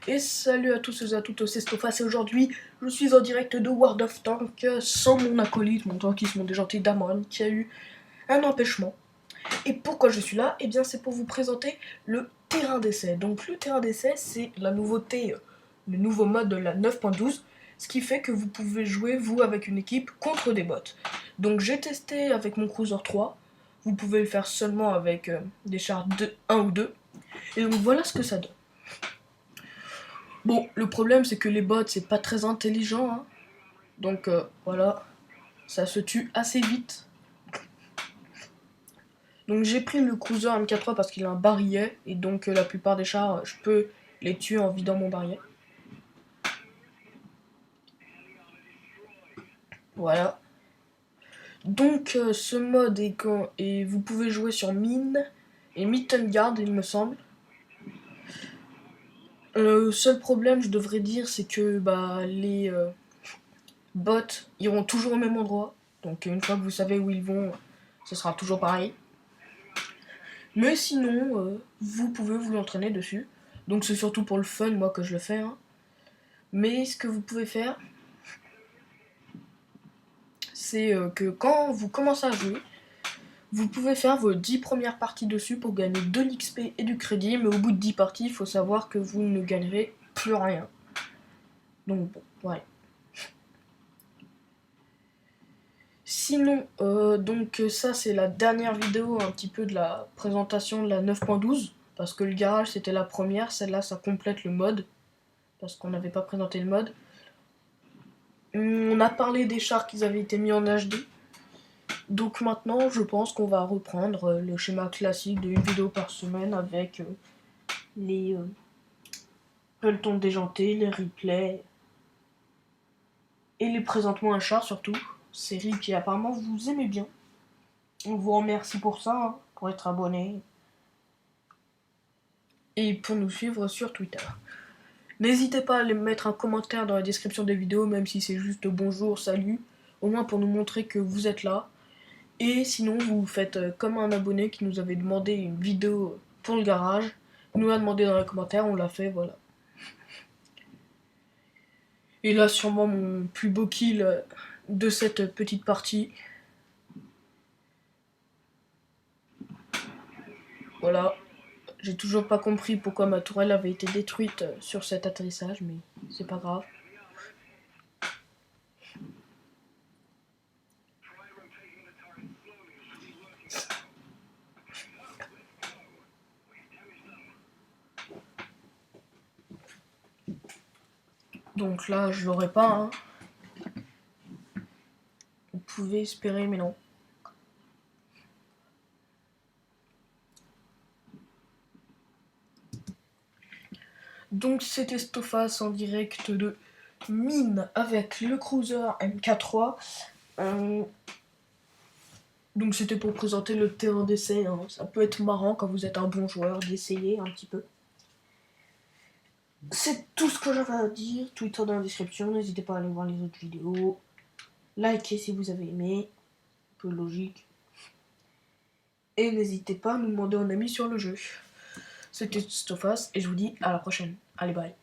Et salut à tous et à toutes, c'est Stofas et aujourd'hui je suis en direct de World of Tanks sans mon acolyte, mon tankiste, mon déjanté Damon qui a eu un empêchement. Et pourquoi je suis là? Eh bien c'est pour vous présenter le terrain d'essai. Donc le terrain d'essai c'est la nouveauté, le nouveau mode de la 9.12, ce qui fait que vous pouvez jouer vous avec une équipe contre des bots. Donc j'ai testé avec mon Cruiser 3, vous pouvez le faire seulement avec des chars 1 ou 2. Et donc voilà ce que ça donne. Bon, le problème c'est que les bots c'est pas très intelligent, hein. Donc voilà, ça se tue assez vite. Donc j'ai pris le Cruiser MK3 parce qu'il a un barillet, et donc la plupart des chars je peux les tuer en vidant mon barillet. Voilà. Donc ce mode est quand et vous pouvez jouer sur mine et mitten guard il me semble. Le seul problème je devrais dire c'est que les bots iront toujours au même endroit. Donc une fois que vous savez où ils vont, ce sera toujours pareil. Mais sinon, vous pouvez vous entraîner dessus. Donc c'est surtout pour le fun, moi, que je le fais. Hein. Mais ce que vous pouvez faire, c'est que quand vous commencez à jouer, vous pouvez faire vos 10 premières parties dessus pour gagner de l'XP et du crédit. Mais au bout de 10 parties, il faut savoir que vous ne gagnerez plus rien. Donc bon, ouais. Sinon, donc ça c'est la dernière vidéo un petit peu de la présentation de la 9.12. Parce que le garage c'était la première, celle-là ça complète le mode. Parce qu'on n'avait pas présenté le mode. On a parlé des chars qui avaient été mis en HD. Donc maintenant, je pense qu'on va reprendre le schéma classique de une vidéo par semaine avec les pelotons déjantés, les replays et les présentements à char surtout. Série qui apparemment vous aimez bien. On vous remercie pour ça, hein, pour être abonné et pour nous suivre sur Twitter. N'hésitez pas à les mettre un commentaire dans la description des vidéos, même si c'est juste bonjour, salut, au moins pour nous montrer que vous êtes là. Et sinon, vous faites comme un abonné qui nous avait demandé une vidéo pour le garage. Il nous l'a demandé dans les commentaires, on l'a fait, voilà. Et là, sûrement mon plus beau kill de cette petite partie. Voilà. J'ai toujours pas compris pourquoi ma tourelle avait été détruite sur cet atterrissage, mais c'est pas grave. Donc là, je l'aurais pas, hein. Vous pouvez espérer, mais non. Donc c'était Stofas en direct de mine avec le Cruiser MK3. Donc c'était pour présenter le terrain d'essai. Hein. Ça peut être marrant quand vous êtes un bon joueur d'essayer un petit peu. C'est tout ce que j'avais à dire. Twitter dans la description. N'hésitez pas à aller voir les autres vidéos. Likez si vous avez aimé. Un peu logique. Et n'hésitez pas à nous demander un ami sur le jeu. C'était Stofas et je vous dis à la prochaine. Allez, bye.